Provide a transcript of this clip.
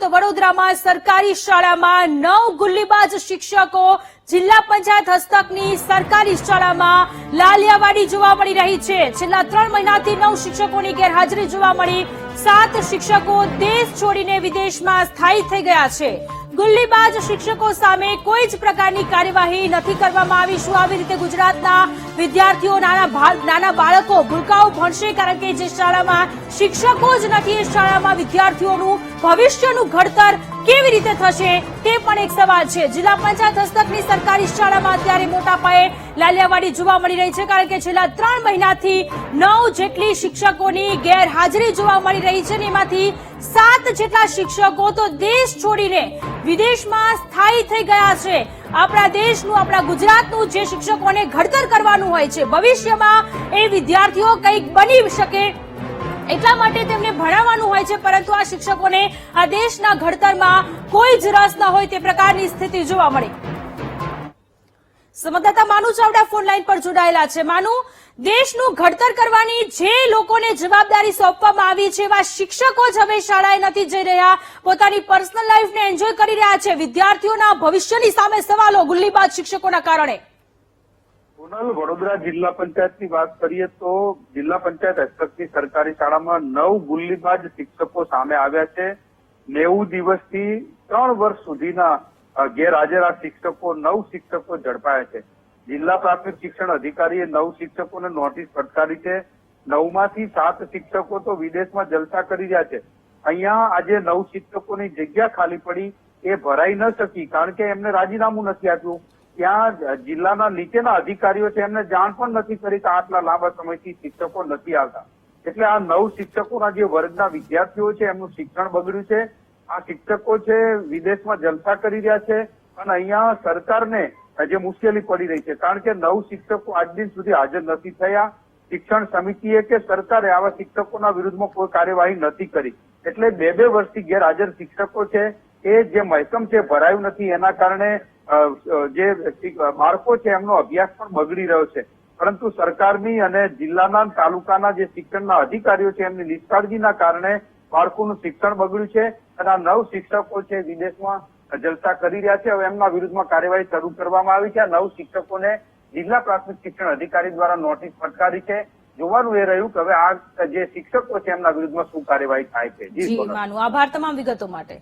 તો વડોદરામાં સરકારી શાળામાં 9 ગુલ્લીબાજ શિક્ષકો જિલ્લા પંચાયત હસ્તકની સરકારી શાળામાં લાલિયાવાડી જોવા મળી રહી છે। છેલ્લા 3 મહિનાથી 9 શિક્ષકોની ગેરહાજરી જોવા મળી। 7 શિક્ષકો દેશ છોડીને વિદેશમાં સ્થાયી થઈ ગયા છે। ગુલ્લીબાજ શિક્ષકો સામે કોઈ જ પ્રકારની કાર્યવાહી નથી કરવામાં આવી। શું આવી રીતે ગુજરાતના વિદ્યાર્થીઓ નાના બાળકો ભૂલકાઓ ભણશે? કારણ કે જે શાળામાં શિક્ષકો જ નથી એ શાળામાં વિદ્યાર્થીઓનું ભવિષ્યનું ઘડતર કેવી રીતે થશે તે પણ એક સવાલ છે। જિલ્લા પંચાયત હસ્તકની સરકારી શાળામાં અત્યારે મોટા પાયે લાલિયાવાડી જોવા મળી રહી છે, કારણ કે છેલ્લા 3 મહિનાથી 9 જેટલી શિક્ષકોની ગેરહાજરી જોવા મળી રહી છે। એમાંથી 7 જેટલા શિક્ષકો તો દેશ છોડીને વિદેશમાં સ્થાયી થઈ ગયા છે। આપણા દેશનું, આપણા ગુજરાતનું જે શિક્ષકોને ઘડતર કરવાનું હોય છે, ભવિષ્યમાં એ વિદ્યાર્થીઓ કંઈક બની શકે એટલા માટે તેમને ભણાવવાનું હોય છે, પરંતુ આ શિક્ષકોને આ દેશના ઘડતરમાં કોઈ જ રસ ન હોય તે પ્રકારની સ્થિતિ જોવા મળી। સંવાદદાતા માનુ ચાવડા ફોન લાઈન પર જોડાયેલા છે। માનુ, દેશનું ઘડતર કરવાની જે લોકોને જવાબદારી સોંપવામાં આવી છે એવા શિક્ષકો જ હવે શાળાએ નથી જઈ રહ્યા, પોતાની પર્સનલ લાઈફને એન્જોય કરી રહ્યા છે। વિદ્યાર્થીઓના ભવિષ્યની સામે સવાલો ગુલ્લીબાજ શિક્ષકોના કારણે। વડોદરા જિલ્લા પંચાયતની વાત કરીએ તો જિલ્લા પંચાયત હસ્તકની સરકારી શાળામાં 9 ગુલ્લીબાજ શિક્ષકો સામે આવ્યા છે। 90 દિવસથી 3 વર્ષ સુધીના ગેરહાજર આ શિક્ષકો 9 શિક્ષકો ઝડપાયા છે। જિલ્લા પ્રાથમિક શિક્ષણ અધિકારીએ 9 શિક્ષકોને નોટિસ ફટકારી છે। 9 માંથી 7 શિક્ષકો તો વિદેશમાં જલસા કરી રહ્યા છે। અહીંયા આજે 9 શિક્ષકોની જગ્યા ખાલી પડી એ ભરાઈ ન શકી, કારણ કે એમને રાજીનામું નથી આપ્યું। ત્યાં જિલ્લાના નીચેના અધિકારીઓ છે એમને જાણ પણ નથી કરી કે આટલા લાંબા સમયથી શિક્ષકો નથી આવતા, એટલે આ 9 શિક્ષકોના જે વર્ગના વિદ્યાર્થીઓ છે એમનું શિક્ષણ બગડ્યું છે। આ શિક્ષકો છે વિદેશમાં જલસા કરી રહ્યા છે અને અહીંયા સરકારને જે મુશ્કેલી પડી રહી છે, કારણ કે 9 શિક્ષકો આજ દિન સુધી હાજર નથી થયા। શિક્ષણ સમિતિએ કે સરકારે આવા શિક્ષકોના વિરુદ્ધમાં કોઈ કાર્યવાહી નથી કરી, એટલે 2 વર્ષથી ગેરહાજર શિક્ષકો છે એ જે મહેકમ છે ભરાયું નથી, એના કારણે જે બાળકો છે એમનો અભ્યાસ પણ બગડી રહ્યો છે। પરંતુ સરકારની અને જિલ્લાના તાલુકાના જે શિક્ષણના અધિકારીઓ છે એમની નિષ્કાળજીના કારણે બાળકોનું શિક્ષણ બગડ્યું છે અને આ 9 શિક્ષકો છે વિદેશમાં જલસા કરી રહ્યા છે। હવે એમના વિરુદ્ધમાં કાર્યવાહી શરૂ કરવામાં આવી છે। આ 9 શિક્ષકોને જિલ્લા પ્રાથમિક શિક્ષણ અધિકારી દ્વારા નોટિસ ફટકારી છે। જોવાનું એ રહ્યું કે હવે આ જે શિક્ષકો છે એમના વિરુદ્ધમાં શું કાર્યવાહી થાય છે। જી માનુ, આભાર તમામ વિગતો માટે।